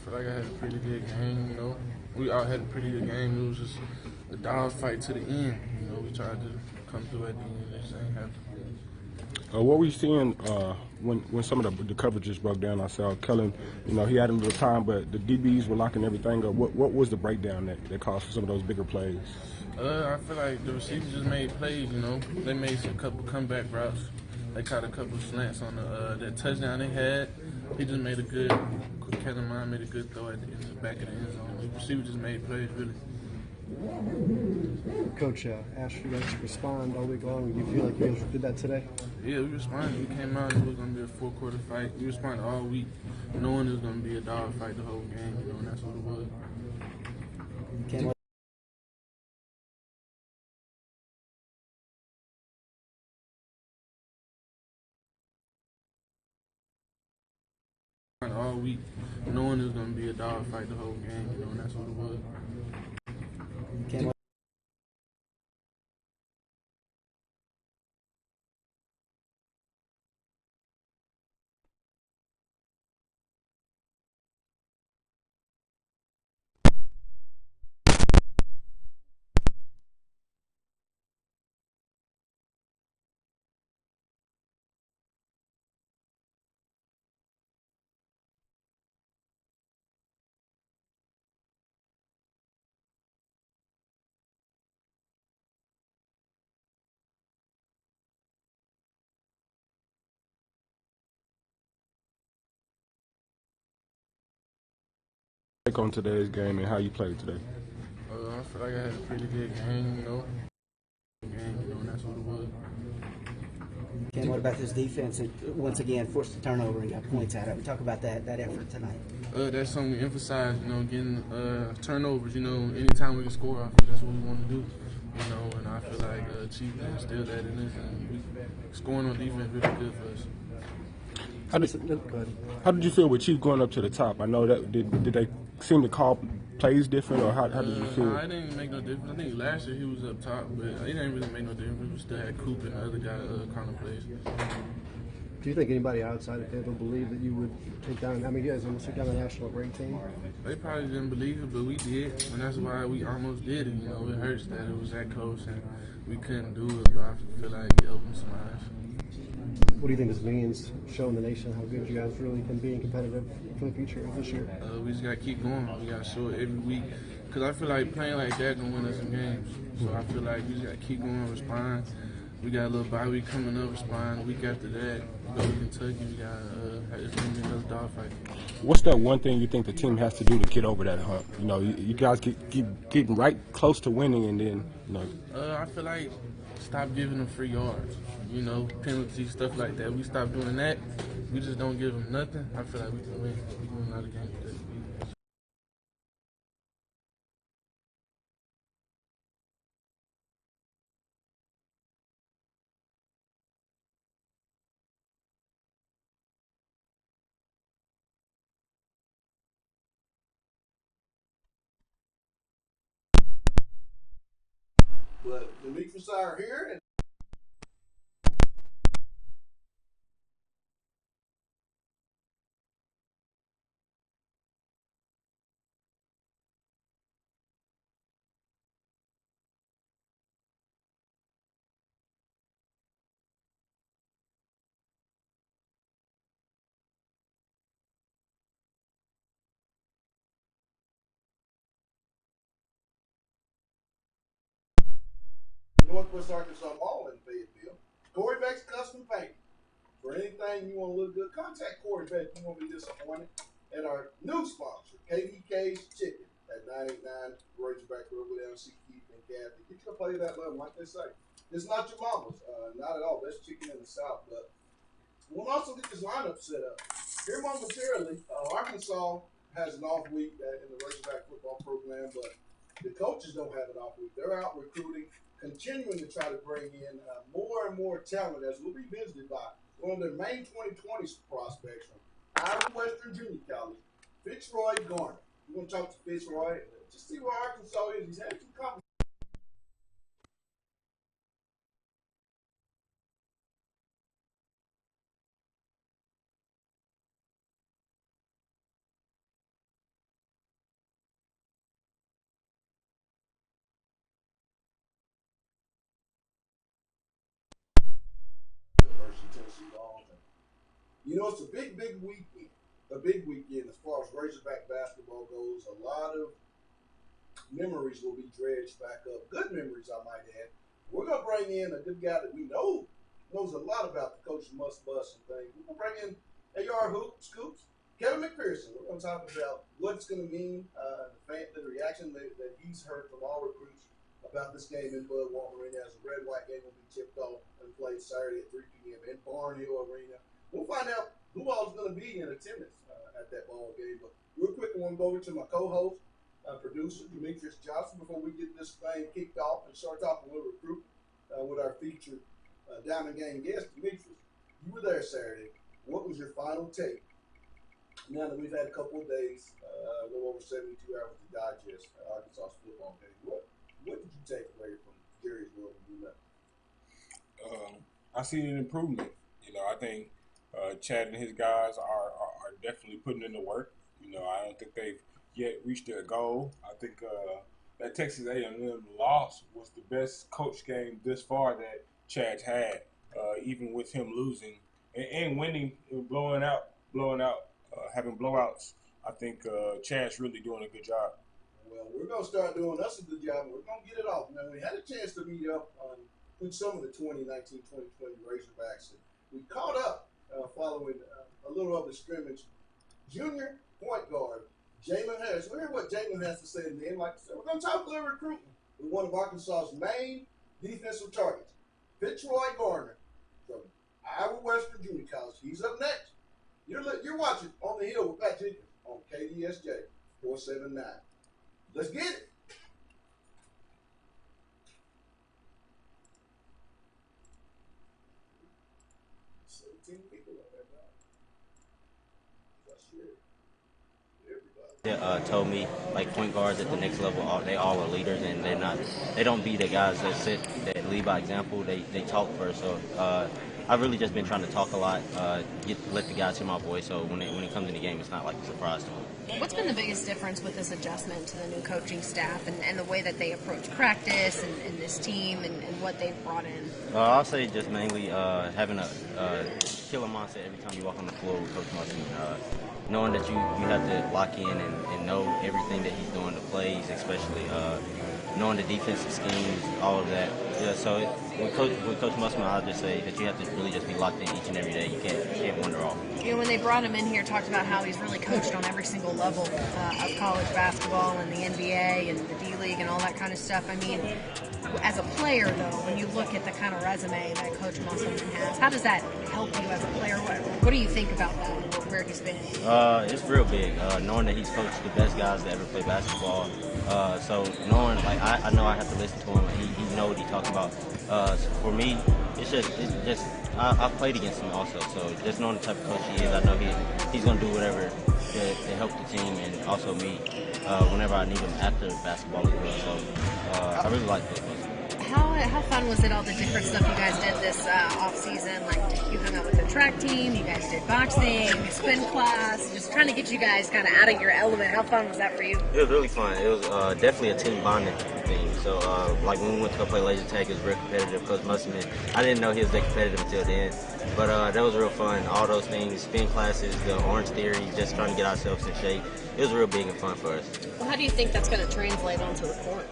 feel like I had a pretty good game, you know. We all had a pretty good game. It was just a dog fight to the end. You know, we tried to come through at the end. It just ain't happen. What were you seeing when some of the coverages broke down? I saw Kellen, he had a little time, but the DBs were locking everything up. What was the breakdown that caused for some of those bigger plays? I feel like the receivers just made plays, you know. They made a couple comeback routes. They caught a couple slants on that touchdown they had. He just made a good, Kellen Mond made a good throw in the back of the end zone. The receivers just made plays, really. Coach asked you guys to respond all week long. Do you feel like you guys did that today? Yeah, we responded. We came out and it was going to be a four-quarter fight. We responded all week, knowing it was going to be a dog fight the whole game, you know, and that's what it was. All week, knowing it was going to be a dog fight the whole game, you know, and that's what it was. Take on today's game and how you played today. I feel like I had a pretty good game, you know. And that's what it was. Ken, what about this defense that once again forced a turnover and got points out of it? Talk about that effort tonight. That's something we emphasize, you know, getting turnovers, you know, anytime we can score off it, that's what we want to do. You know, and I feel like Chief instilled that in us, and scoring on defense really good for us. How did you feel with Chief going up to the top? I know that did they seem to call plays different, or how did you feel? Nah, it didn't make no difference. I think last year he was up top, but it didn't really make no difference. We still had Coop and the other guy calling plays. Do you think anybody outside of Fayetteville believed that you would take down? I mean, you guys almost took down the national rank team. They probably didn't believe it, but we did, and that's why we almost did it. You know, it hurts that it was that close and we couldn't do it, but I feel like it opened some eyes. What do you think this means, showing the nation how good you guys really can be and competitive for the future of this year? We just got to keep going. We got to show it every week. Because I feel like playing like that going to win us some games. So I feel like we just got to keep going, respond. We got a little bye week coming up, respond. A week after that, go to Kentucky. We got it's going to be another dog fight. What's that one thing you think the team has to do to get over that hump? You know, you guys keep getting right close to winning, and then, I feel like stop giving them free yards. You know, penalties, stuff like that. We stop doing that. We just don't give them nothing. I feel like we can win. We can win another game today. But the Meeks are here, and Northwest Arkansas Mall in Fayetteville. Corey Beck's Custom Paint. For anything you want to look good, contact Corey Beck. You won't be disappointed. And our new sponsor, KVK's Chicken at 989 Razorback Road with MC Keith and Kathy. Get you a plate of that love, like they say. It's not your mama's, not at all. That's chicken in the South. But we'll also get this lineup set up. Here momentarily, Arkansas has an off week in the Razorback football program, but the coaches don't have an off week. They're out recruiting, continuing to try to bring in more and more talent, as we'll be visited by one of their main 2020 prospects from Iowa Western Junior College, Fitzroy Garner. We're going to talk to Fitzroy to see where Arkansas is. He's had some conversations. You know, it's a big weekend. A big weekend as far as Razorback basketball goes. A lot of memories will be dredged back up. Good memories, I might add. We're going to bring in a good guy that we know knows a lot about the Coach Must Bust and things. We're going to bring in AR Scoops, Kevin McPherson. We're going to talk about what it's going to mean, the reaction that he's heard from all recruits about this game in Bud Walton Arena, as the red-white game will be tipped off and played Saturday at 3 p.m. in Barnhill Arena. We'll find out who all is going to be in attendance at that ball game. But real quick, I want to go over to my co-host, producer, Demetrius Johnson, before we get this thing kicked off and start talking a little recruit with our featured Diamond Gang guest. Demetrius, you were there Saturday. What was your final take? Now that we've had a couple of days, a little over 72 hours to digest Arkansas football game, what did you take away from Jerry's world when you left? I see an improvement. You know, I think Chad and his guys are definitely putting in the work. You know, I don't think they've yet reached their goal. I think that Texas A&M loss was the best coach game this far that Chad's had, even with him losing and winning, blowing out, having blowouts. I think Chad's really doing a good job. Well, we're going to start doing us a good job, and we're going to get it off. Now, we had a chance to meet up with some of the 2019-2020 Razorbacks. We caught up following a little of the scrimmage. Junior point guard, Jalen Harris. We'll hear what Jalen has to say in the end. Like I said, we're going to talk a little recruiting with one of Arkansas's main defensive targets, Fitzroy Garner from Iowa Western Junior College. He's up next. You're watching On the Hill with Pat Jenkins on KDSJ 479. Let's get it. Told me like point guards at the next level, they all are leaders, and they don't be the guys that lead by example. They talk first. So I've really just been trying to talk a lot, let the guys hear my voice. So when it comes in the game, it's not like a surprise to them. What's been the biggest difference with this adjustment to the new coaching staff and the way that they approach practice and this team and what they've brought in? I'll say just mainly having a killer mindset every time you walk on the floor with Coach Musson. Knowing that you have to lock in and know everything that he's doing, the plays, especially knowing the defensive schemes, all of that. Yeah, so with Coach Musman, I'll just say that you have to really just be locked in each and every day. You can't wander off. You know, when they brought him in here, talked about how he's really coached on every single level of college basketball and the NBA and the D-League and all that kind of stuff. I mean, as a player, though, when you look at the kind of resume that Coach Musselman has, how does that help you as a player? What do you think about that, where he's been? It's real big, knowing that he's coached the best guys to ever play basketball. So knowing, like, I know I have to listen to him, and he know what he's talking about. So for me, it's just I've played against him also. So just knowing the type of coach he is, I know he's going to do whatever to help the team and also me whenever I need him after basketball as well. So I really like Coach Musselman. How fun was it, all the different stuff you guys did this off-season? Like, you hung out with the track team, you guys did boxing, spin class, just trying to get you guys kind of out of your element. How fun was that for you? It was really fun. It was definitely a team bonding thing. So, like, when we went to go play laser tag, it was real competitive. Coach Musselman, I didn't know he was that competitive until then. But that was real fun. All those things, spin classes, the Orange Theory, just trying to get ourselves in shape. It was real big and fun for us. Well, how do you think that's going to translate onto the court?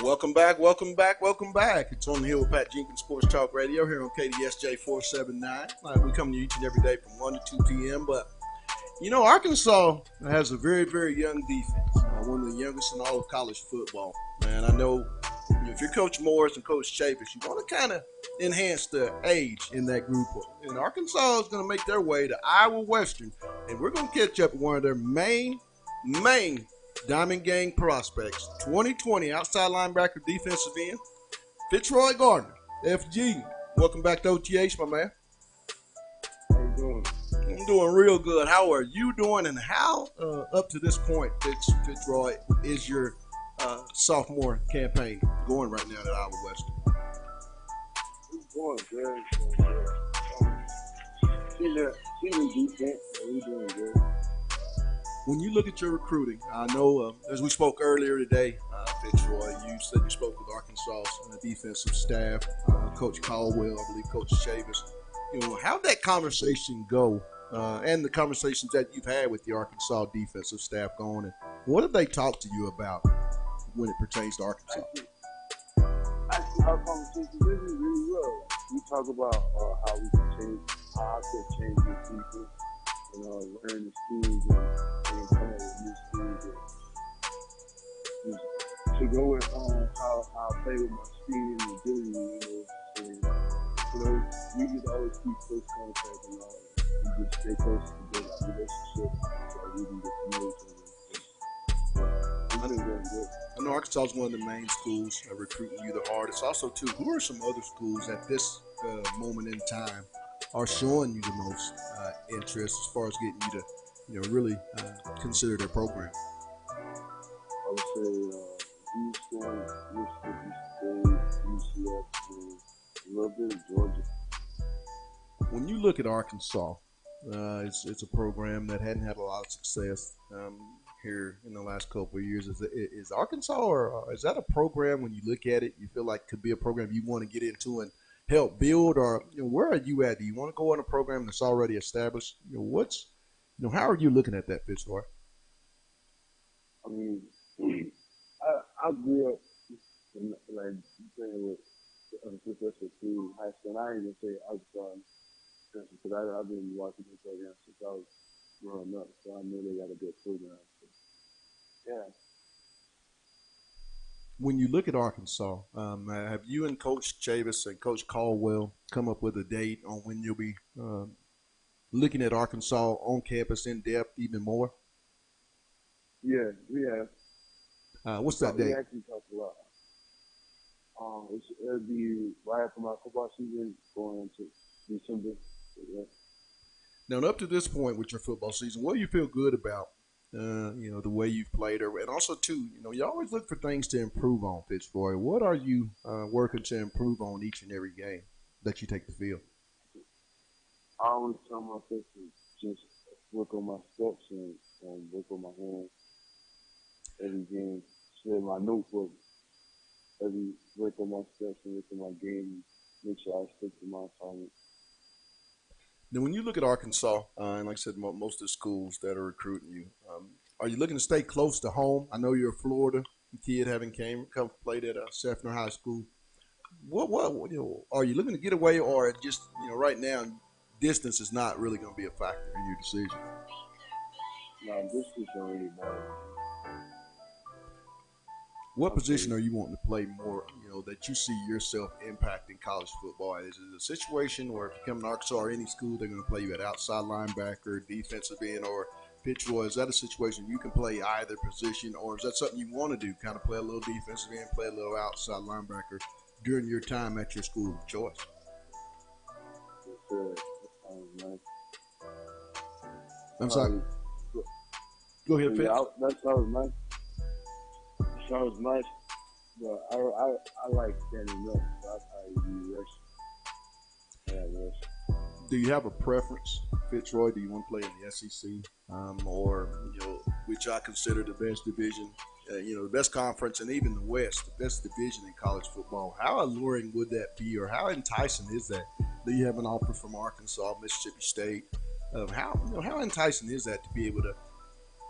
Welcome back. It's On the Hill with Pat Jenkins Sports Talk Radio here on KDSJ 479. We come to you each and every day from 1 to 2 p.m. But, you know, Arkansas has a very, very young defense, one of the youngest in all of college football. And I know if you're Coach Morris and Coach Chavis, you want to kind of enhance the age in that group. And Arkansas is going to make their way to Iowa Western, and we're going to catch up with one of their main Diamond Gang prospects, 2020 outside linebacker defensive end, Fitzroy Gardner, FG. Welcome back to OTH, my man. How you doing? I'm doing real good. How are you doing? And how, up to this point, Fitzroy, is your sophomore campaign going right now at Iowa Western? It's going good. Season defense, we're doing good. When you look at your recruiting, I know as we spoke earlier today, Fitzroy, you said you spoke with Arkansas defensive staff, Coach Caldwell, I believe Coach Chavis. how'd that conversation go, and the conversations that you've had with the Arkansas defensive staff going, and what have they talked to you about when it pertains to Arkansas? Actually, our conversation really well. We talk about how we can change, how I could change the defense, learn the schemes and come up with new schemes. And to go with how I play with my speed and agility, and we just always keep close contact and we just stay close to build our relationship so we can get to know each other. It's been going good. I know Arkansas is one of the main schools recruiting you the hardest. Also, too, who are some other schools at this moment in time are showing you the most interest as far as getting you to, really consider their program? I would say Houston, Mississippi State, UCF, and a little bit of Georgia. When you look at Arkansas, it's a program that hadn't had a lot of success here in the last couple of years. Is Arkansas, or is that a program, when you look at it, you feel like could be a program you want to get into and help build, or where are you at? Do you want to go on a program that's already established? How are you looking at that, Fitzroy? I mean, I grew up like playing with Professor through high school. And I ain't gonna say Arkansas because I've been watching this program since I was growing up, so I know they got a good program. So, yeah. When you look at Arkansas, have you and Coach Chavis and Coach Caldwell come up with a date on when you'll be looking at Arkansas on campus in depth even more? Yeah, we have. What's that date? We actually talked a lot. It'll be right after my football season, going into December. Yeah. Now, up to this point with your football season, what do you feel good about? The way you've played, and also too, you always look for things to improve on, Fitzroy. What are you working to improve on each and every game that you take the field? I always tell myself to just work on my steps and work on my hands every game. Share my notebook. Work on my steps and work on my game. Make sure I stick to my assignment. Now, when you look at Arkansas, and like I said, most of the schools that are recruiting you, are you looking to stay close to home? I know you're a Florida kid, having come played at Sefner High School. What are you looking to get away, or just right now, distance is not really going to be a factor in your decision? No, distance don't really matter. What position are you wanting to play more, that you see yourself impacting college football? Is it a situation where if you come to Arkansas or any school, they're going to play you at outside linebacker, defensive end, or Fitzroy? Is that a situation you can play either position, or is that something you want to do, kind of play a little defensive end, play a little outside linebacker during your time at your school of choice? That sounds nice. I'm sorry. Go ahead, Fitz. Yeah, that sounds nice. Sounds nice, but I like standing up, so I probably be rushing. Yeah, rushing. Do you have a preference, Fitzroy? Do you want to play in the SEC, or which I consider the best division, the best conference, and even the West, the best division in college football? How alluring would that be, or how enticing is that? Do you have an offer from Arkansas, Mississippi State? How enticing is that to be able to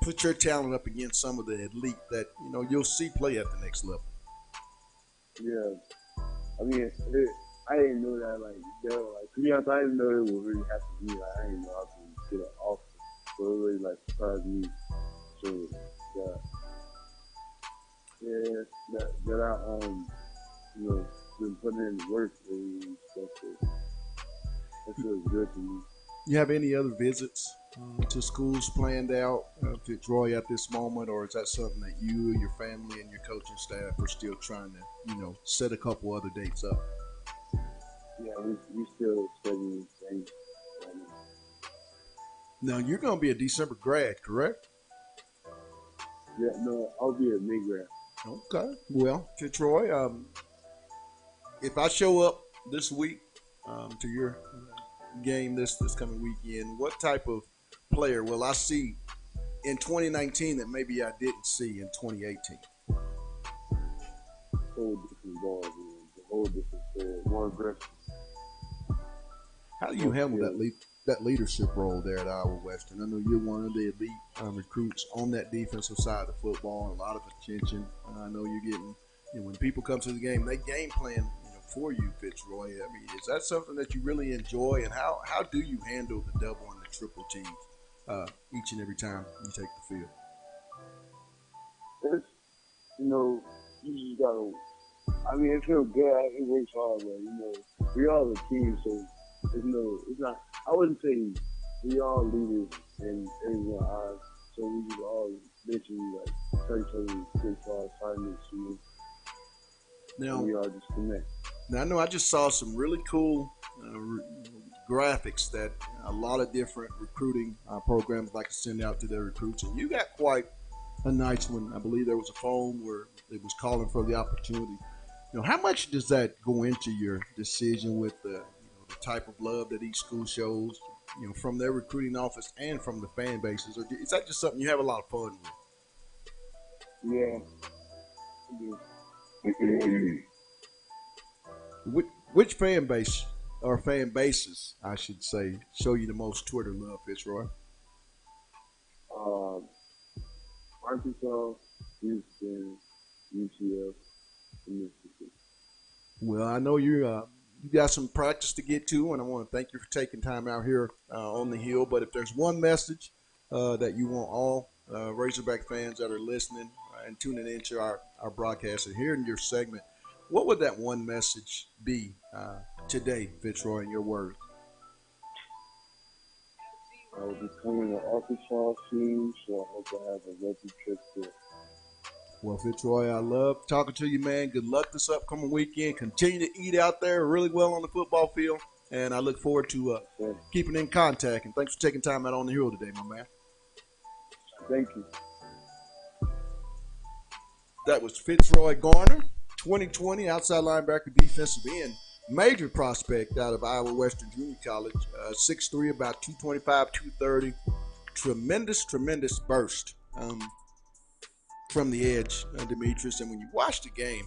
put your talent up against some of the elite that you'll see play at the next level? Yeah, I mean, I didn't know that to be honest, I didn't know it would really have to be. I didn't know I could get an offer, so it really surprised me. So that I been putting in work and stuff. So that feels good to me. You have any other visits to schools planned out, Fitzroy, at this moment, or is that something that you, your family, and your coaching staff are still trying to, set a couple other dates up? Yeah, we still studying things right now. Now, you're going to be a December grad, correct? Yeah, no, I'll be a May grad. Okay. Well, Fitzroy, if I show up this week to your game this coming weekend, what type of player will I see in 2019 that maybe I didn't see in 2018? Whole different ball, man. The whole different player. More aggressive. How do you handle that leadership role there at Iowa Western? I know you're one of the elite recruits on that defensive side of football, and a lot of attention. I know you're getting, when people come to the game, they game plan for you, Fitzroy. I mean, is that something that you really enjoy, and how do you handle the double and the triple teams each and every time you take the field? It's, you just gotta. I mean, it feels good. It works hard, but we all a team, so it's not. I wouldn't say we all leaders in everyone's eyes. So we just all literally certain quick assignments, Now we all just connect. Now I know I just saw some really cool graphics that a lot of different recruiting programs like to send out to their recruits, and you got quite a nice one. I believe there was a phone where it was calling for the opportunity. How much does that go into your decision with the type of love that each school shows, from their recruiting office and from the fan bases, or is that just something you have a lot of fun with? Yeah. Which fan base or fan bases, I should say, show you the most Twitter love, Fitzroy? Arkansas, Houston, UCF, and Mississippi. Well, I know you got some practice to get to, and I want to thank you for taking time out here on the Hill. But if there's one message that you want all Razorback fans that are listening and tuning into our broadcast and hearing your segment, what would that one message be today, Fitzroy, in your words? I will be coming to Arkansas soon, so I hope I have a lucky trip there. Well, Fitzroy, I love talking to you, man. Good luck this upcoming weekend. Continue to eat out there really well on the football field, and I look forward to keeping in contact. And thanks for taking time out on the Hill today, my man. Thank you. That was Fitzroy Garner, 2020 outside linebacker, defensive end. Major prospect out of Iowa Western Junior College, 6'3", about 225, 230. Tremendous burst from the edge, Demetrius. And when you watch the game,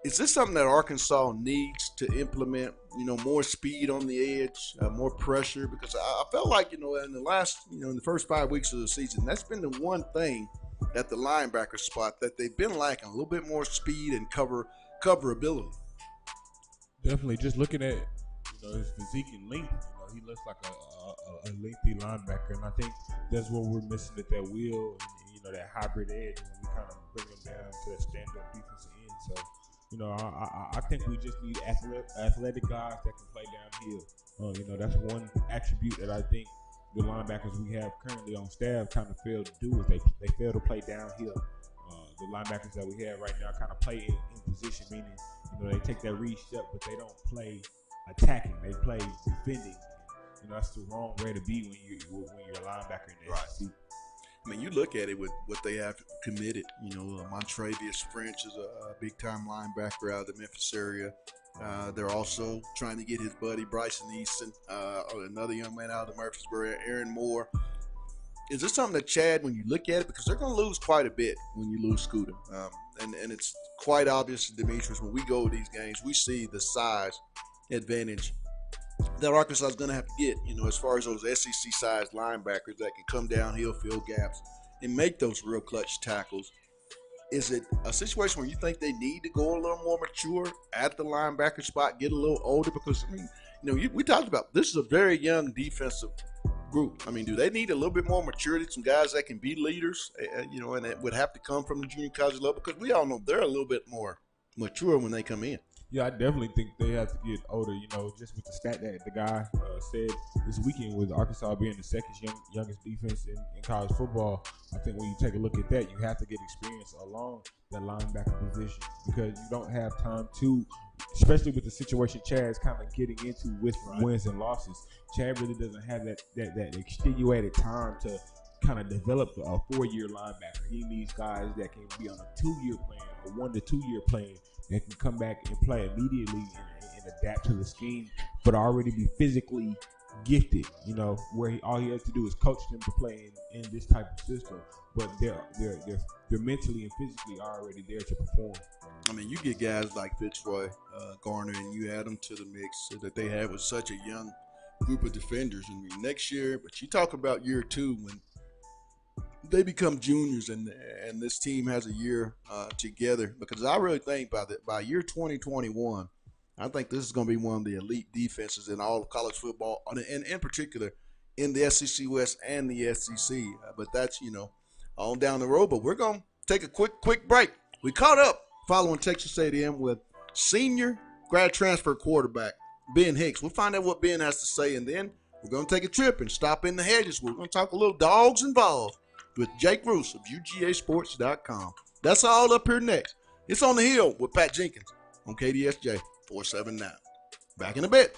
is this something that Arkansas needs to implement? More speed on the edge, more pressure? Because I felt like, in the last, in the first 5 weeks of the season, that's been the one thing at the linebacker spot that they've been lacking, a little bit more speed and coverability. Definitely, just looking at his physique and length, he looks like a lengthy linebacker, and I think that's what we're missing at that wheel, and, that hybrid edge when we kind of bring him down to that stand-up defensive end. So, I think we just need athletic guys that can play downhill. That's one attribute that I think the linebackers we have currently on staff kind of fail to do, is they fail to play downhill. The linebackers that we have right now kind of play in position, meaning they take that read step, but they don't play attacking. They play defending. That's the wrong way to be when you're a linebacker in the SEC. I mean, you look at it with what they have committed. Montrevious French is a big-time linebacker out of the Memphis area. They're also trying to get his buddy Bryson Easton, another young man out of the Murfreesboro, Aaron Moore. Is this something that, Chad, when you look at it, because they're going to lose quite a bit when you lose Scooter, and it's quite obvious, Demetrius, when we go to these games, we see the size advantage that Arkansas is going to have to get, as far as those SEC-sized linebackers that can come downhill, fill gaps, and make those real clutch tackles. Is it a situation where you think they need to go a little more mature at the linebacker spot, get a little older? Because, we talked about this is a very young defensive group. I mean, do they need a little bit more maturity, some guys that can be leaders, and it would have to come from the junior college level? Because we all know they're a little bit more mature when they come in. Yeah, I definitely think they have to get older, just with the stat that the guy said this weekend, with Arkansas being the second youngest defense in college football. I think when you take a look at that, you have to get experience along that linebacker position, because you don't have time to, especially with the situation Chad's kind of getting into with wins and losses. Chad really doesn't have that extenuated time to kind of develop a 4-year linebacker. He needs guys that can be on a 2-year plan, a 1 to 2 year plan, that can come back and play immediately and adapt to the scheme, but already be physically gifted, where all he has to do is coach them to play in this type of system. But they're mentally and physically already there to perform. I mean, you get guys like Fitzroy, Garner, and you add them to the mix that they have with such a young group of defenders. I mean, next year, but you talk about year 2 when they become juniors and this team has a year together, because I really think by year 2021, I think this is going to be one of the elite defenses in all of college football, and in particular in the SEC West and the SEC. But that's, on down the road. But we're going to take a quick break. We caught up following Texas A&M with senior grad transfer quarterback Ben Hicks. We'll find out what Ben has to say, and then we're going to take a trip and stop in the hedges. We're going to talk a little dogs involved with Jake Roos of UGAsports.com. That's all up here next. It's On the Hill with Pat Jenkins on KDSJ 479. Back in a bit.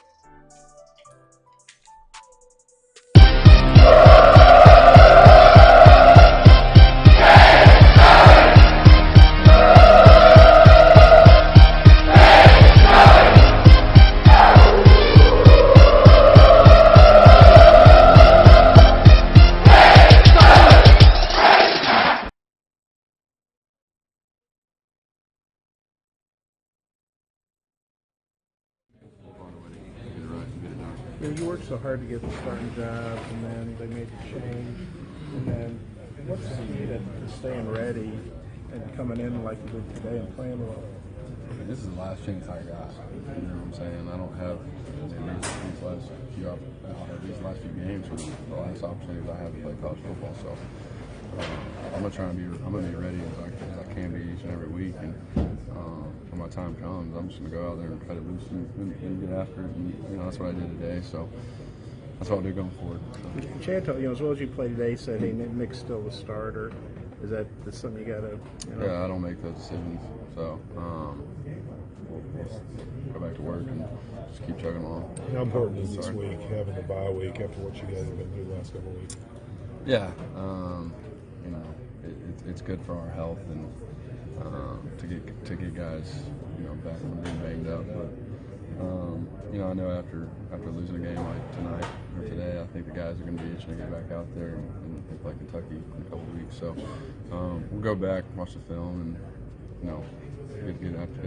You worked so hard to get the starting job, and then they made the change. And then, what's the key to staying ready and coming in like you did today and playing well? This is the last chance I got. You know what I'm saying? I don't have these last few games are the last opportunities I have to play college football. So I'm gonna be ready as I can be each and every week. And when my time comes, I'm just gonna go out there and cut it loose and get after it. And that's what I did today. So that's what I'll do going forward. Chad, as well as you played today, said, "Hey, Nick's still the starter." Is that something you gotta? Yeah, I don't make those decisions. So we'll go back to work and just keep chugging along. How important is this week, having a bye week after what you guys have been through the last couple of weeks? Yeah, it's good for our health and to get guys back from being banged up. But I know after losing a game like tonight or today, I think the guys are going to be itching to get back out there and play Kentucky in a couple of weeks. So we'll go back, watch the film, and get after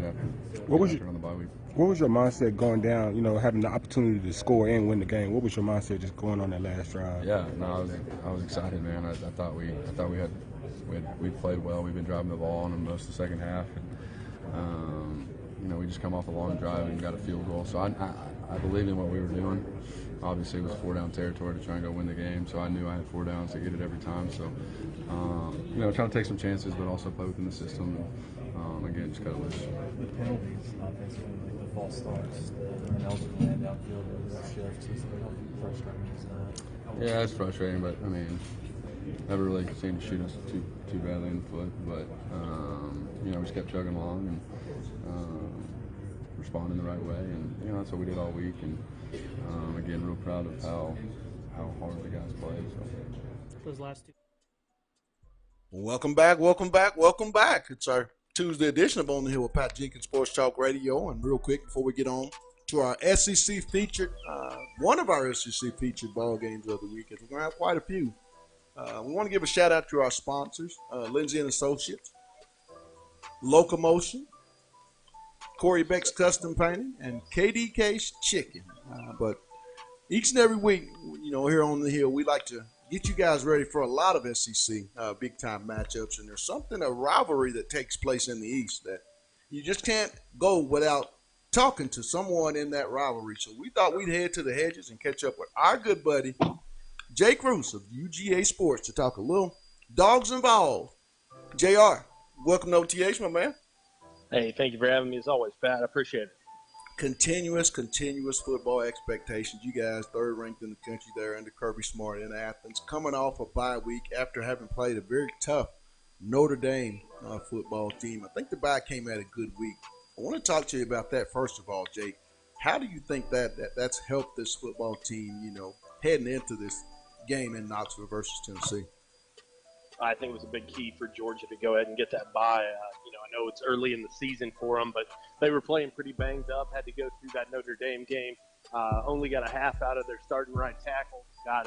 on the bye week. What was your mindset going down? Having the opportunity to score and win the game. What was your mindset just going on that last drive? Yeah, no, I was excited, man. I thought we played well. We've been driving the ball on them most of the second half, and we just come off a long drive and got a field goal. So I believed in what we were doing. Obviously, it was 4-down territory to try and go win the game. So I knew I had 4 downs to get it every time. So trying to take some chances, but also play within the system. And again, just cut it loose. The penalties, offensively, the false starts, the Nelson land downfield, the shifts, is frustrating. Yeah, it's frustrating, but never really seemed to shoot us too badly in the foot. But we just kept chugging along and responding the right way, and that's what we did all week. And again, real proud of how hard the guys played. So those last two. Welcome back. It's our Tuesday edition of On the Hill with Pat Jenkins Sports Talk Radio. And real quick, before we get on to our SEC featured, one of our SEC featured ball games of the weekend, we're going to have quite a few. We want to give a shout out to our sponsors, Lindsay and Associates, Locomotion, Corey Beck's Custom Painting, and KDK's Chicken. But each and every week, here on the Hill, we like to get you guys ready for a lot of SEC big-time matchups. And there's a rivalry that takes place in the East that you just can't go without talking to someone in that rivalry. So we thought we'd head to the hedges and catch up with our good buddy, Jake Roos of UGA Sports, to talk a little dogs involved. JR, welcome to OTH, my man. Hey, thank you for having me as always, Pat. I appreciate it. Continuous football expectations. You guys third ranked in the country there under Kirby Smart in Athens, coming off a bye week after having played a very tough Notre Dame football team. I think the bye came at a good week. I want to talk to you about that first of all, Jake. How do you think that's helped this football team, heading into this game in Knoxville versus Tennessee? I think it was a big key for Georgia to go ahead and get that bye. I know it's early in the season for them, but they were playing pretty banged up, had to go through that Notre Dame game. Only got a half out of their starting right tackle. Got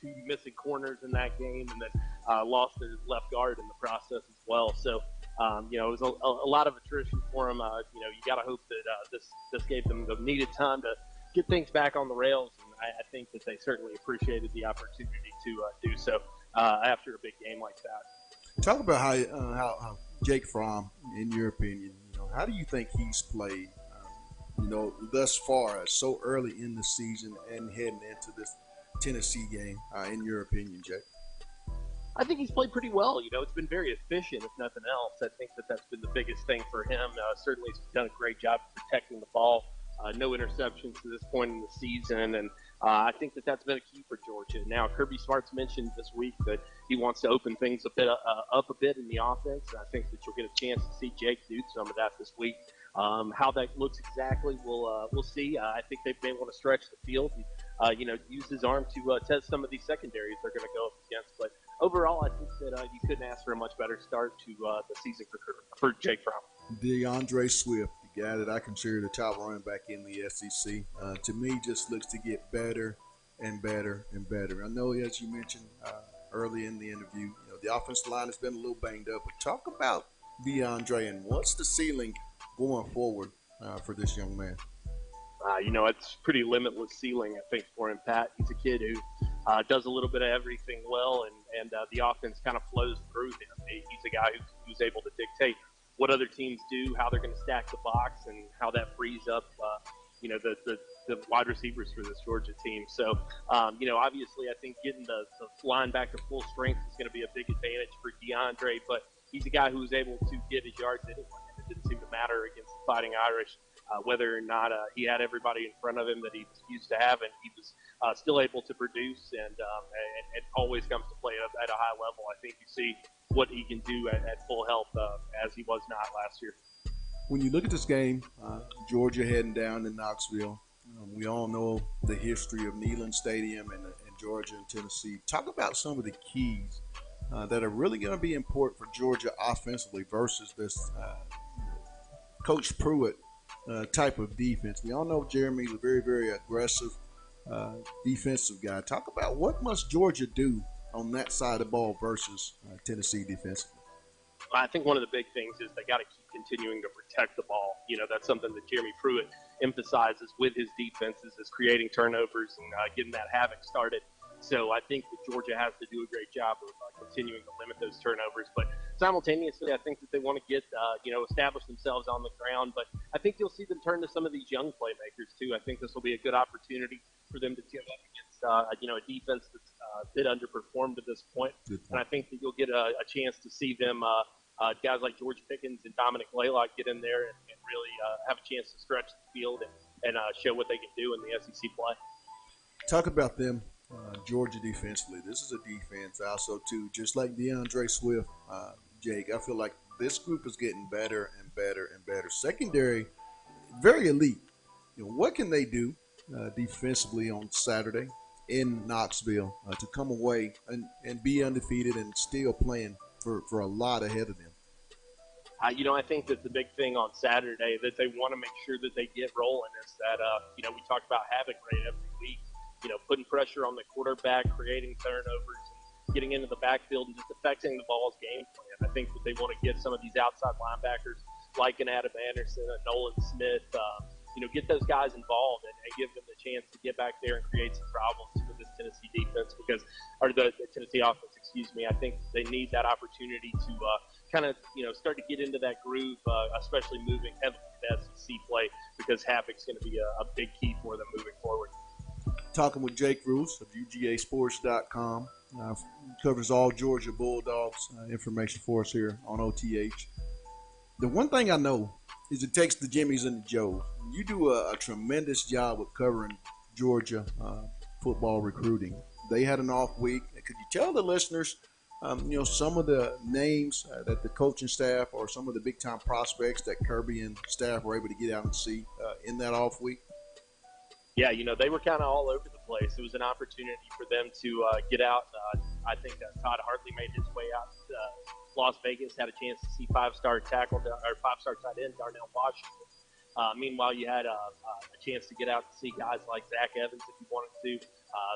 2 missing corners in that game, and then lost their left guard in the process as well. So, it was a lot of attrition for them. You got to hope that this gave them the needed time to get things back on the rails, and I think that they certainly appreciated the opportunity to do so after a big game like that. Talk about how Jake Fromm, in your opinion, how do you think he's played, thus far, so early in the season and heading into this Tennessee game, in your opinion, Jake? I think he's played pretty well. It's been very efficient, if nothing else. I think that's been the biggest thing for him. Certainly he's done a great job protecting the ball. No interceptions to this point in the season, and I think that's been a key for Georgia. Now, Kirby Smart's mentioned this week that he wants to open things up a bit in the offense, and I think that you'll get a chance to see Jake do some of that this week. How that looks exactly, we'll see. I think they may want to stretch the field and use his arm to test some of these secondaries they're going to go up against. But overall, I think that you couldn't ask for a much better start to the season for Jake Fromm. DeAndre Swift, the guy that I consider the top running back in the SEC, to me just looks to get better and better and better. I know, as you mentioned early in the interview, the offensive line has been a little banged up, but talk about DeAndre and what's the ceiling going forward for this young man? It's pretty limitless ceiling, I think, for him, Pat. He's a kid who does a little bit of everything well, and the offense kind of flows through him. He's a guy who's able to dictate what other teams do, how they're going to stack the box, and how that frees up, the wide receivers for this Georgia team. So, obviously, I think getting the line back to full strength is going to be a big advantage for DeAndre, but he's a guy who's able to get his yards anyway. It didn't seem to matter against the Fighting Irish whether or not he had everybody in front of him that he was used to having. He was still able to produce, and it always comes to play at a high level. I think you see what he can do at full health as he was not last year. When you look at this game, Georgia heading down to Knoxville, we all know the history of Neyland Stadium and Georgia and Tennessee. Talk about some of the keys that are really going to be important for Georgia offensively versus this Coach Pruitt type of defense. We all know Jeremy's a very, very aggressive defensive guy. Talk about what must Georgia do on that side of the ball versus Tennessee defensively. I think one of the big things is they got to keep continuing to protect the ball. That's something that Jeremy Pruitt emphasizes with his defenses, is creating turnovers and getting that havoc started. So I think that Georgia has to do a great job of continuing to limit those turnovers. But simultaneously, I think that they want to get, establish themselves on the ground. But I think you'll see them turn to some of these young playmakers, too. I think this will be a good opportunity for them to team up against, a defense that's a bit underperformed at this point. And I think that you'll get a chance to see them, guys like George Pickens and Dominic Blaylock, get in there and really have a chance to stretch the field and show what they can do in the SEC play. Talk about them. Georgia defensively. This is a defense also, too, just like DeAndre Swift, Jake. I feel like this group is getting better and better and better. Secondary, very elite. What can they do defensively on Saturday in Knoxville to come away and be undefeated and still playing for a lot ahead of them? I think that the big thing on Saturday that they want to make sure that they get rolling is that, we talk about havoc rate every week. Putting pressure on the quarterback, creating turnovers, and getting into the backfield and just affecting the ball's game plan. I think that they want to get some of these outside linebackers like an Adam Anderson, a Nolan Smith, get those guys involved and give them the chance to get back there and create some problems for this Tennessee defense or the Tennessee offense, I think they need that opportunity to start to get into that groove, especially moving heavily to SEC play, because havoc's going to be a big key for them moving forward. Talking with Jake Roos of UGAsports.com. Covers all Georgia Bulldogs information for us here on OTH. The one thing I know is it takes the Jimmies and the Joes. You do a tremendous job of covering Georgia football recruiting. They had an off week. Could you tell the listeners, some of the names that the coaching staff or some of the big-time prospects that Kirby and staff were able to get out and see in that off week? Yeah, they were kind of all over the place. It was an opportunity for them to get out. I think that Todd Hartley made his way out to Las Vegas, had a chance to see five-star tight end Darnell Washington. Meanwhile, you had a chance to get out to see guys like Zach Evans if you wanted to.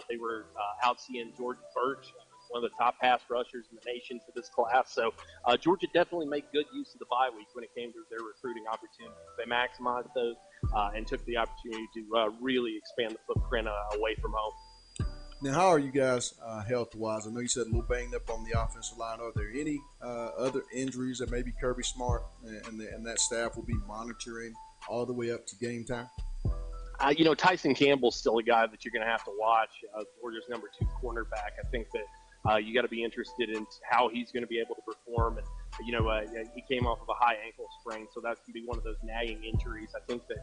They were out seeing Jordan Birch, one of the top pass rushers in the nation for this class. So Georgia definitely made good use of the bye week when it came to their recruiting opportunities. They maximized those and took the opportunity to really expand the footprint away from home. Now, how are you guys health-wise? I know you said a little banged up on the offensive line. Are there any other injuries that maybe Kirby Smart and that staff will be monitoring all the way up to game time? Tyson Campbell's still a guy that you're going to have to watch. Georgia's number 2 cornerback. I think that you got to be interested in how he's going to be able to perform. And, he came off of a high ankle sprain, so that's going to be one of those nagging injuries. I think that,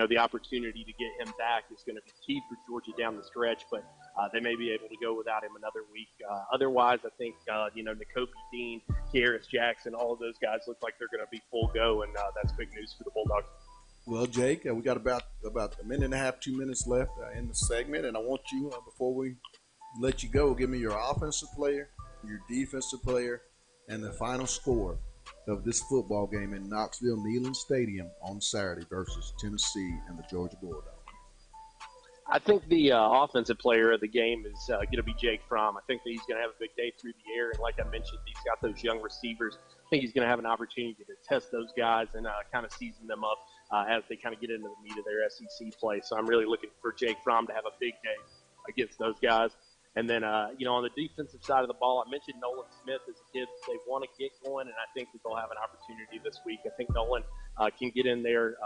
the opportunity to get him back is going to be key for Georgia down the stretch, but they may be able to go without him another week. Otherwise, I think, Nakobe Dean, Kearis Jackson, all of those guys look like they're going to be full go, and that's big news for the Bulldogs. Well, Jake, we got about a minute and a half, 2 minutes left in the segment, and I want you, before we let you go, give me your offensive player, your defensive player, and the final score of this football game in Knoxville Neyland Stadium on Saturday versus Tennessee and the Georgia Bulldogs. I think the offensive player of the game is going to be Jake Fromm. I think that he's going to have a big day through the air, and like I mentioned, he's got those young receivers. I think he's going to have an opportunity to test those guys and kind of season them up as they kind of get into the meat of their SEC play. So I'm really looking for Jake Fromm to have a big day against those guys. And then, on the defensive side of the ball, I mentioned Nolan Smith as a kid that they want to get going, and I think that they'll have an opportunity this week. I think Nolan can get in there,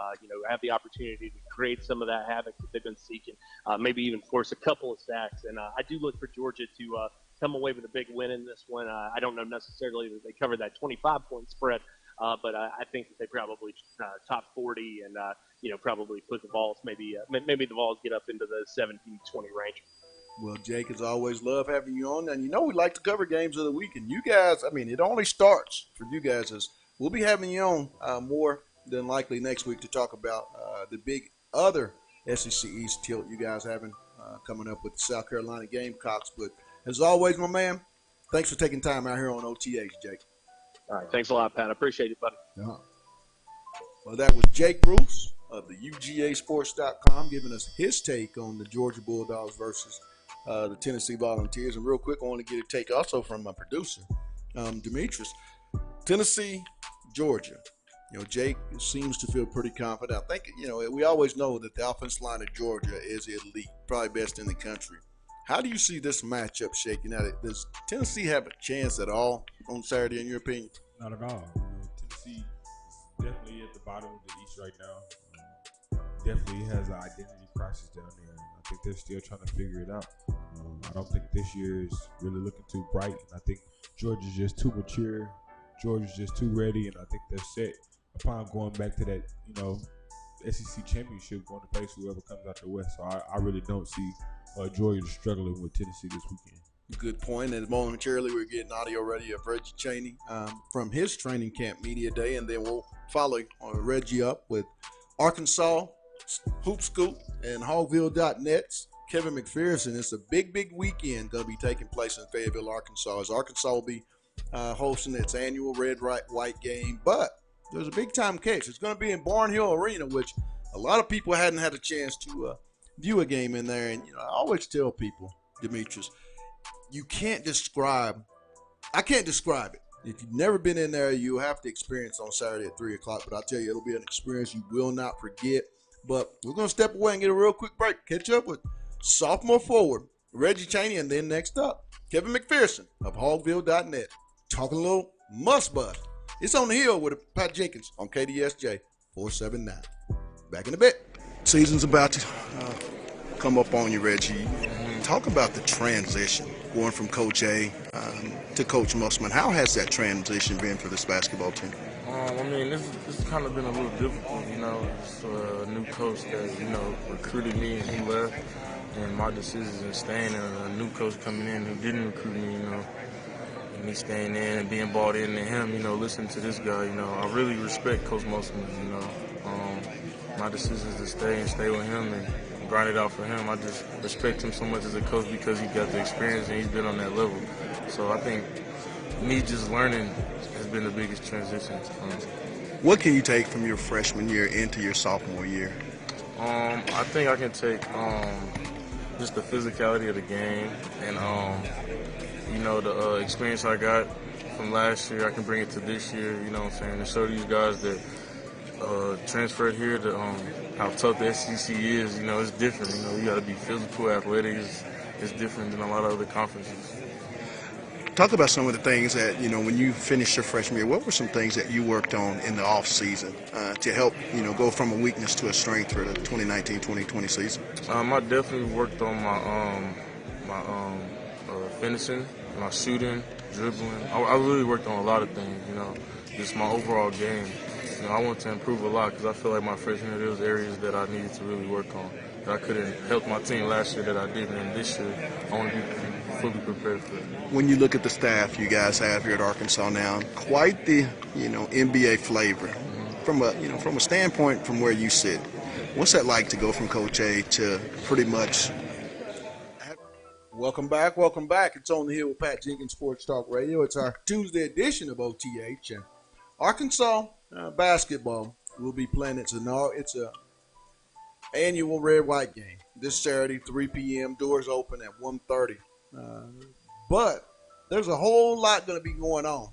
have the opportunity to create some of that havoc that they've been seeking, maybe even force a couple of sacks. And I do look for Georgia to come away with a big win in this one. I don't know necessarily that they cover that 25-point spread, but I think that they probably top 40 and, probably put the Vols, maybe the Vols get up into the 17-20 range. Well, Jake, as always, love having you on. And we like to cover games of the week. And you guys, it only starts for you guys as we'll be having you on more than likely next week to talk about the big other SEC East tilt you guys having coming up with the South Carolina Gamecocks. But as always, my man, thanks for taking time out here on OTAs, Jake. All right. Thanks a lot, Pat. I appreciate it, buddy. Uh-huh. Well, that was Jake Bruce of the UGAsports.com giving us his take on the Georgia Bulldogs versus the Tennessee Volunteers. And real quick, I want to get a take also from my producer, Demetrius. Tennessee, Georgia. Jake seems to feel pretty confident. I think, we always know that the offensive line of Georgia is elite, probably best in the country. How do you see this matchup shaking out? Does Tennessee have a chance at all on Saturday, in your opinion? Not at all. Tennessee is definitely at the bottom of the East right now. Definitely has an identity crisis down there. I think they're still trying to figure it out. I don't think this year is really looking too bright, and I think Georgia's just too mature. Georgia's just too ready, and I think they're set upon going back to that, SEC championship, going to face whoever comes out the West. So I really don't see Georgia struggling with Tennessee this weekend. Good point. And momentarily, we're getting audio ready of Reggie Chaney from his training camp media day, and then we'll follow Reggie up with Arkansas, Hoop Scoop, and Hogville.net's Kevin McPherson. It's a big weekend going to be taking place in Fayetteville, Arkansas, as Arkansas will be hosting its annual Red, White game. But there's a big-time catch. It's going to be in Barnhill Arena, which a lot of people hadn't had a chance to view a game in there. And, I always tell people, Demetrius, I can't describe it. If you've never been in there, you'll have to experience on Saturday at 3 o'clock. But I'll tell you, it'll be an experience you will not forget. But we're going to step away and get a real quick break. Catch up with sophomore forward Reggie Chaney, and then next up, Kevin McPherson of Hogville.net. Talking a little must bust. It's on the hill with Pat Jenkins on KDSJ 479. Back in a bit. Season's about to come up on you, Reggie. Talk about the transition going from Coach A to Coach Musman. How has that transition been for this basketball team? This has kind of been a little difficult, It's a new coach that, recruited me and he left. And my decisions in staying and a new coach coming in who didn't recruit me, and me staying in and being bought into him, listening to this guy, I really respect Coach Musman, my decisions to stay with him and grind it out for him. I just respect him so much as a coach because he got the experience and he's been on that level. So I think me just learning has been the biggest transition. What can you take from your freshman year into your sophomore year? I think I can take just the physicality of the game and the experience I got from last year. I can bring it to this year. You know what I'm saying? To show these guys that transferred here to how tough the SEC is. You know, it's different. You know, you got to be physical, athletic. It's different than a lot of other conferences. Talk about some of the things that, when you finished your freshman year, what were some things that you worked on in the off season to help, go from a weakness to a strength for the 2019-2020 season? I definitely worked on my finishing, my shooting, dribbling. I really worked on a lot of things, just my overall game. I want to improve a lot because I feel like my freshman year, there was areas that I needed to really work on that I couldn't help my team last year that I didn't, and this year I want to be fully prepared for it. When you look at the staff you guys have here at Arkansas now, quite the NBA flavor. From a standpoint from where you sit, what's that like to go from Coach A to pretty much? Welcome back. It's On the Hill with Pat Jenkins, Sports Talk Radio. It's our Tuesday edition of OTH, and Arkansas basketball will be playing. It's a annual red-white game this Saturday, 3 p.m. Doors open at 1:30. But there's a whole lot going to be going on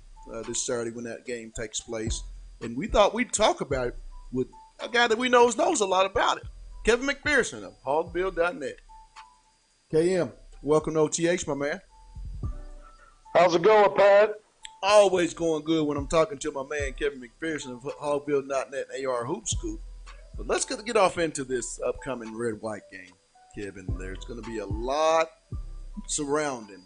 this Saturday when that game takes place. And we thought we'd talk about it with a guy that we knows a lot about it, Kevin McPherson of hogbill.net. KM, welcome to OTH, my man. How's it going, Pat? Always going good when I'm talking to my man Kevin McPherson of hogbill.net AR Hoop Scoop. But let's get off into this upcoming red-white game, Kevin. There's going to be a lot surrounding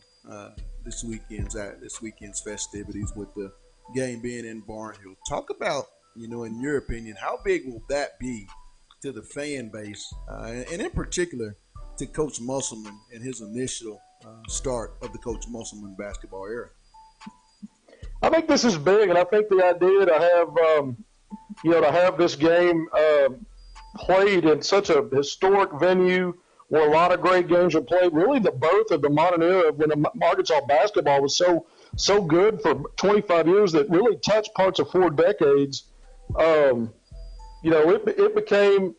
this weekend's festivities with the game being in Barnhill. Talk about, in your opinion, how big will that be to the fan base, and in particular to Coach Musselman and his initial start of the Coach Musselman basketball era? I think this is big, and I think the idea to have this game played in such a historic venue where a lot of great games are played, really the birth of the modern era when Arkansas basketball was so good for 25 years that really touched parts of 4 decades. It became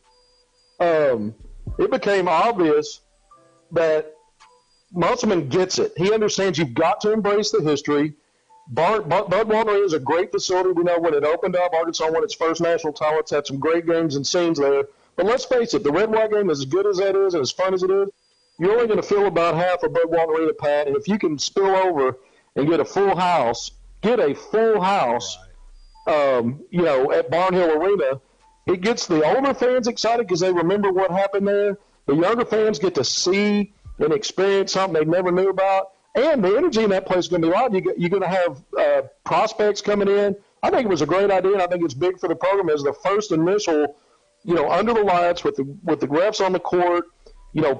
obvious that Musselman gets it. He understands you've got to embrace the history. Bud Walton is a great facility. We know when it opened up, Arkansas won its first national title. It's had some great games and scenes there. But let's face it, the red-white game, as good as that is and as fun as it is, you're only going to fill about half of Bud Walton Arena, Pat. And if you can spill over and get a full house, at Barnhill Arena, it gets the older fans excited because they remember what happened there. The younger fans get to see and experience something they never knew about. And the energy in that place is going to be loud. You're going to have prospects coming in. I think it was a great idea, and I think it's big for the program as the first initial, under the lights with the refs on the court,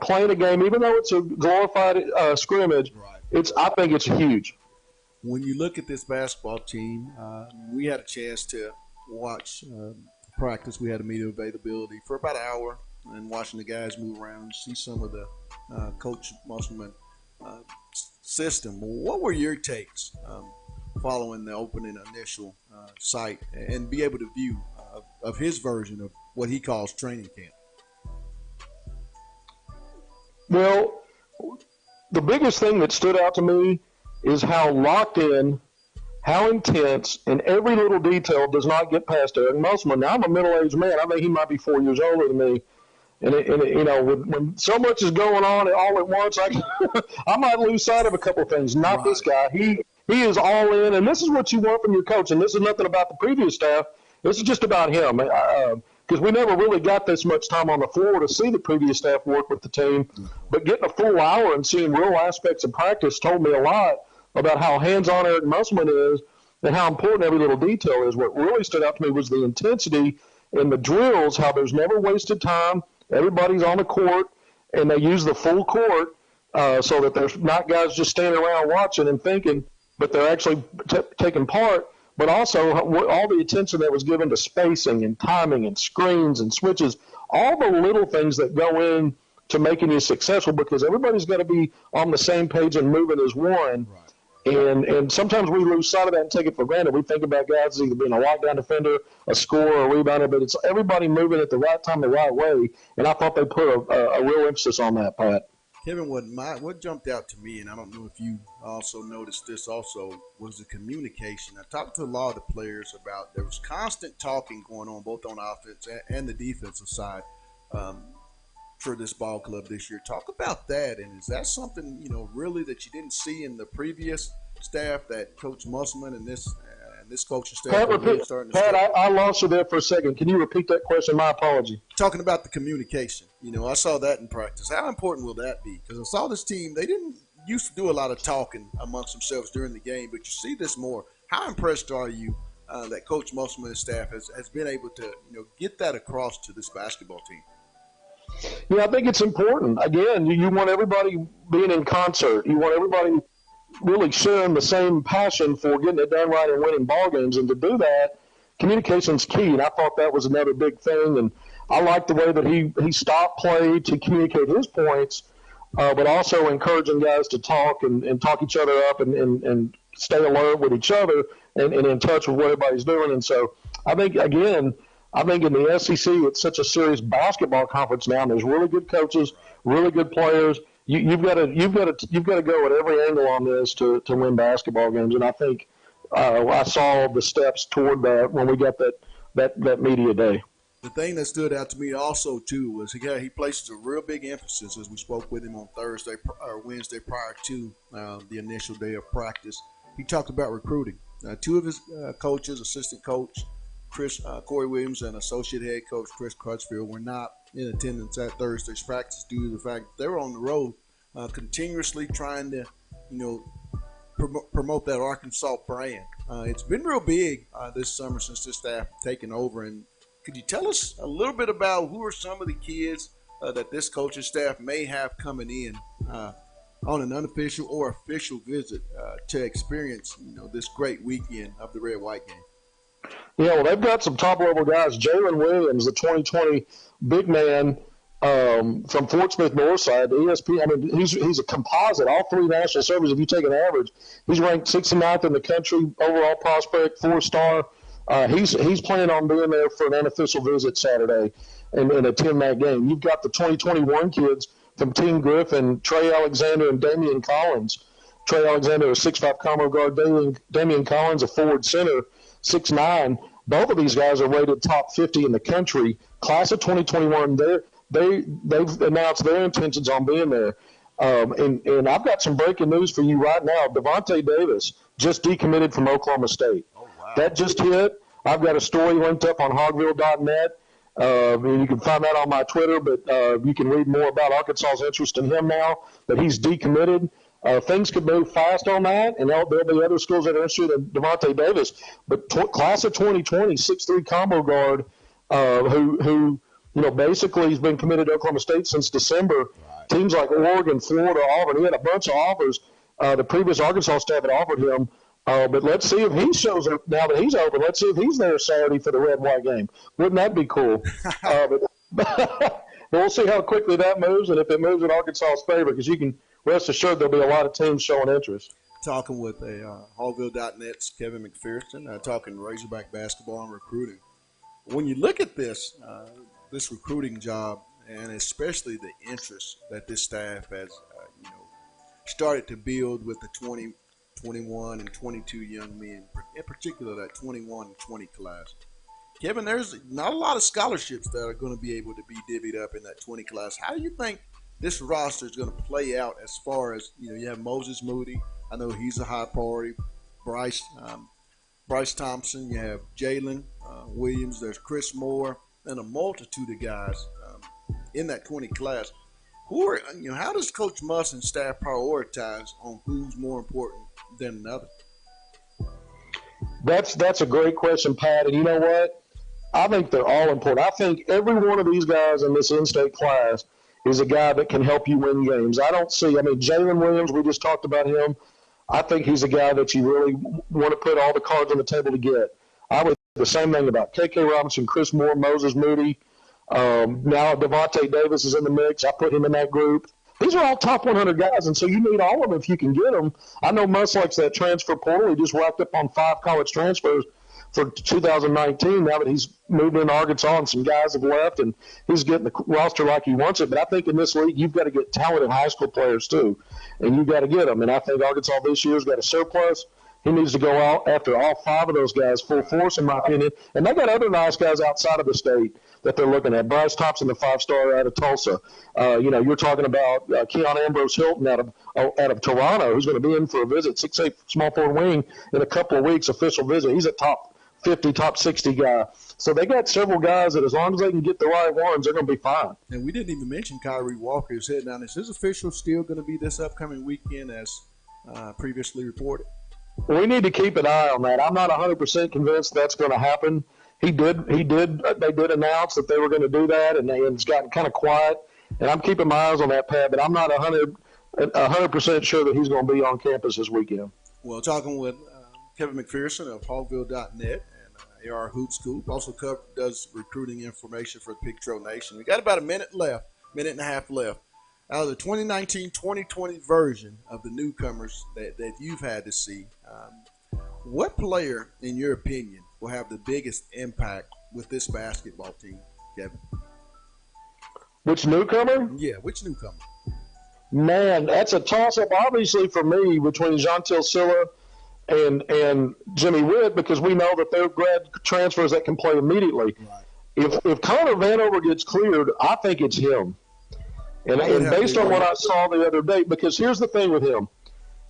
playing a game, even though it's a glorified scrimmage. Right. I think it's huge. When you look at this basketball team, we had a chance to watch practice. We had a media availability for about an hour and watching the guys move around, see some of the Coach Musselman system. What were your takes following the opening initial site and be able to view of his version of what he calls training camp? Well, the biggest thing that stood out to me is how locked in, how intense, and every little detail does not get past Eric Musselman. Now, I'm a middle-aged man. I think he might be 4 years older than me. And when so much is going on all at once, I might lose sight of a couple of things. Not this guy. He is all in, and this is what you want from your coach. And this is nothing about the previous staff. This is just about him. Because we never really got this much time on the floor to see the previous staff work with the team. But getting a full hour and seeing real aspects of practice told me a lot about how hands-on Eric Musselman is and how important every little detail is. What really stood out to me was the intensity in the drills, how there's never wasted time. Everybody's on the court, and they use the full court so that there's not guys just standing around watching and thinking, but they're actually taking part. But also all the attention that was given to spacing and timing and screens and switches, all the little things that go in to making you successful, because everybody's got to be on the same page and moving as one. And sometimes we lose sight of that and take it for granted. We think about guys either being a lockdown defender, a scorer, or a rebounder, but it's everybody moving at the right time, the right way. And I thought they put a real emphasis on that, Pat. Kevin, what jumped out to me, and I don't know if you also noticed this also, was the communication. I talked to a lot of the players about there was constant talking going on both on offense and the defensive side for this ball club this year. Talk about that, and is that something, really that you didn't see in the previous staff that Coach Musselman and this coaching staff Pat, are really starting to Pat, start? I lost you there for a second. Can you repeat that question? My apology. Talking about the communication. I saw that in practice. How important will that be? Because I saw this team, they didn't used to do a lot of talking amongst themselves during the game, but you see this more. How impressed are you that Coach Musselman and staff has been able to get that across to this basketball team? Yeah, I think it's important. Again, you want everybody being in concert. You want everybody really sharing the same passion for getting it done right and winning ball games. And to do that, communication's key. And I thought that was another big thing. And I like the way that he stopped play to communicate his points, but also encouraging guys to talk and talk each other up and stay alert with each other and in touch with what everybody's doing. And so I think, again, in the SEC, it's such a serious basketball conference now. And there's really good coaches, really good players. You've got to go at every angle on this to win basketball games. And I think I saw the steps toward that when we got that media day. The thing that stood out to me also too was he places a real big emphasis, as we spoke with him on Wednesday prior to the initial day of practice. He talked about recruiting. Two of his coaches, assistant coach Corey Williams and associate head coach Chris Crutchfield, were not in attendance at Thursday's practice due to the fact that they were on the road continuously trying to, promote that Arkansas brand. It's been real big this summer since this staff taken over. And could you tell us a little bit about who are some of the kids that this coaching staff may have coming in on an unofficial or official visit to experience, this great weekend of the red-white game? Yeah, well, they've got some top-level guys. Jalen Williams, the 2020 big man from Fort Smith Northside, the ESPN. He's a composite, all three national service. If you take an average, he's ranked 69th in the country, overall prospect, 4-star. He's planning on being there for an unofficial visit Saturday and attend that game. You've got the 2021 kids from Team Griffin, Trey Alexander and Damian Collins. Trey Alexander, a 6'5" combo guard. Damian Collins, a forward center, 6'9". Both of these guys are rated top 50 in the country. Class of 2021, they've announced their intentions on being there. And I've got some breaking news for you right now. Devontae Davis just decommitted from Oklahoma State. Oh, wow. That just hit. I've got a story linked up on hogville.net. You can find that on my Twitter, but you can read more about Arkansas's interest in him now that he's decommitted. Things could move fast on that, and there'll be other schools that are interested in Devontae Davis. But class of 2020, 6'3" combo guard, who basically has been committed to Oklahoma State since December. Right. Teams like Oregon, Florida, Auburn, he had a bunch of offers. The previous Arkansas staff had offered him. But let's see if he shows up now that he's open. Let's see if he's there Saturday for the red-white game. Wouldn't that be cool? But we'll see how quickly that moves and if it moves in Arkansas's favor, because you can rest assured there'll be a lot of teams showing interest. Talking with Hogville.net's Kevin McPherson, talking Razorback basketball and recruiting. When you look at this recruiting job, and especially the interest that this staff has, started to build with the 20, 21, and 22 young men, in particular that 21 and 20 class. Kevin, there's not a lot of scholarships that are going to be able to be divvied up in that 20 class. How do you think this roster is going to play out as far as, you have Moses Moody. I know he's a high priority. Bryce Thompson. You have Jalen Williams. There's Chris Moore and a multitude of guys in that 20 class. How does Coach Muss and staff prioritize on who's more important than another? That's a great question, Pat. And you know what? I think they're all important. I think every one of these guys in this in-state class is a guy that can help you win games. Jalen Williams, we just talked about him. I think he's a guy that you really want to put all the cards on the table to get. I would say the same thing about K.K. Robinson, Chris Moore, Moses Moody. Now Devontae Davis is in the mix. I put him in that group. These are all top 100 guys, and so you need all of them if you can get them. I know Muss likes that transfer portal. He just racked up on 5 college transfers for 2019 now that he's moved into Arkansas and some guys have left, and he's getting the roster like he wants it. But I think in this league, you've got to get talented high school players too, and you've got to get them. And I think Arkansas this year's got a surplus. He needs to go out after all 5 of those guys full force, in my opinion. And they got other nice guys outside of the state that they're looking at. Bryce Thompson, the 5-star out of Tulsa. You're talking about Keon Ambrose Hilton out of Toronto, who's going to be in for a visit, 6'8", small forward wing, in a couple of weeks, official visit. He's a top 50, top 60 guy. So they got several guys that as long as they can get the right ones, they're going to be fine. And we didn't even mention Kyrie Walker is heading down. Is his official still going to be this upcoming weekend as previously reported? We need to keep an eye on that. I'm not 100% convinced that's going to happen. They did announce that they were going to do that, and it's gotten kind of quiet. And I'm keeping my eyes on that, Pat, but I'm not 100% sure that he's going to be on campus this weekend. Well, talking with Kevin McPherson of Hogville.net and AR Hoop School, also does recruiting information for Pig Trail Nation. We got about a minute and a half left. Out of the 2019-2020 version of the newcomers that you've had to see, what player, in your opinion, will have the biggest impact with this basketball team, Kevin? Which newcomer? Yeah, which newcomer? Man, that's a toss-up, obviously, for me, between Jontil Silla and Jimmy Witt, because we know that they're grad transfers that can play immediately. Right. If Connor Vanover gets cleared, I think it's him. And based on what I saw the other day, because here's the thing with him.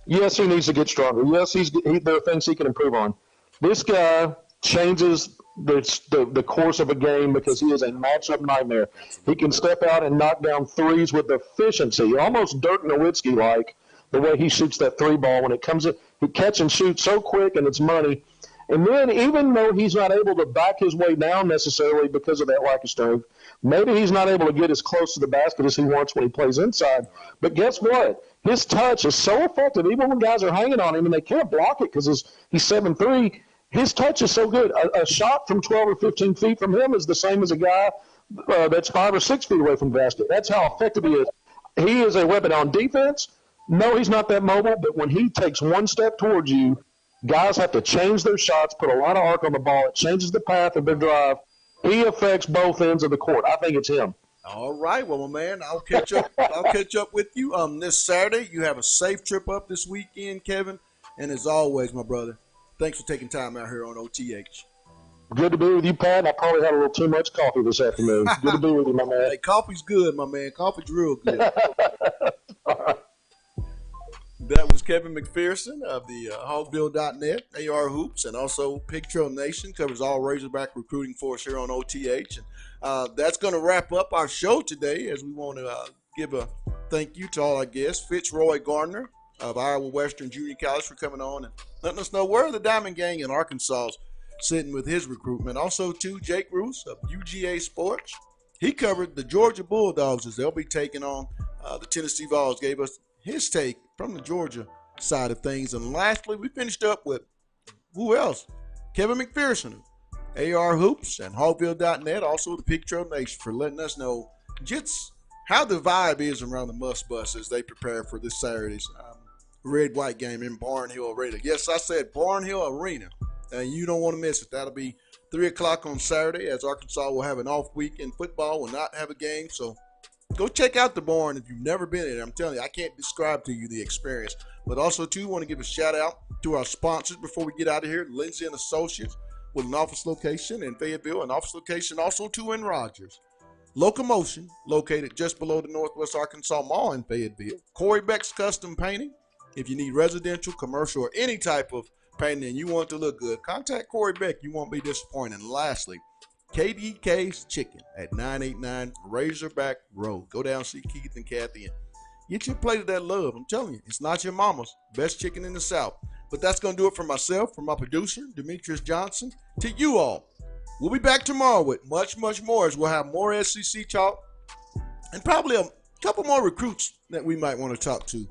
Yes, he needs to get stronger. Yes, there are things he can improve on. This guy changes the course of a game because he is a matchup nightmare. He can step out and knock down threes with efficiency, almost Dirk Nowitzki-like, the way he shoots that 3 ball when it comes in. He catch and shoot so quick, and it's money. And then even though he's not able to back his way down necessarily because of that lack of strength, maybe he's not able to get as close to the basket as he wants when he plays inside. But guess what? His touch is so effective, even when guys are hanging on him and they can't block it because he's 7'3", his touch is so good. A shot from 12 or 15 feet from him is the same as a guy that's 5 or 6 feet away from the basket. That's how effective he is. He is a weapon on defense. No, he's not that mobile, but when he takes one step towards you, guys have to change their shots, put a lot of arc on the ball. It changes the path of their drive. He affects both ends of the court. I think it's him. All right, well, my man, I'll catch up. I'll catch up with you this Saturday. You have a safe trip up this weekend, Kevin. And as always, my brother, thanks for taking time out here on OTH. Good to be with you, Pat. I probably had a little too much coffee this afternoon. Good to be with you, my man. Hey, coffee's good, my man. Coffee's real good. That was Kevin McPherson of the Hogville.net, AR Hoops, and also Pig Trail Nation. Covers all Razorback recruiting for us here on OTH. And that's going to wrap up our show today as we want to give a thank you to all our guests. Fitzroy Gardner of Iowa Western Junior College for coming on and letting us know where the Diamond Gang in Arkansas is sitting with his recruitment. Also, to Jake Roos of UGA Sports. He covered the Georgia Bulldogs as they'll be taking on the Tennessee Vols. Gave us his take from the Georgia side of things. And lastly, we finished up with who else? Kevin McPherson of AR Hoops and Hogville.net, also the Pig Trail Nation, for letting us know just how the vibe is around the Must Bus as they prepare for this Saturday's red-white game in Barnhill Arena. Yes, I said Barnhill Arena, and you don't want to miss it. That'll be 3 o'clock on Saturday, as Arkansas will have an off week in football, will not have a game. So go check out the barn if you've never been in it. I'm telling you, I can't describe to you the experience. But also, too, want to give a shout-out to our sponsors before we get out of here, Lindsay & Associates, with an office location in Fayetteville, an office location also, too, in Rogers. Locomotion, located just below the Northwest Arkansas Mall in Fayetteville. Corey Beck's Custom Painting. If you need residential, commercial, or any type of painting and you want it to look good, contact Corey Beck. You won't be disappointed. And lastly, KDK's Chicken at 989 Razorback Road. Go down, see Keith and Kathy, and get your plate of that love. I'm telling you, it's not your mama's. Best chicken in the South. But that's going to do it for myself, for my producer, Demetrius Johnson, to you all. We'll be back tomorrow with much, much more, as we'll have more SEC talk and probably a couple more recruits that we might want to talk to.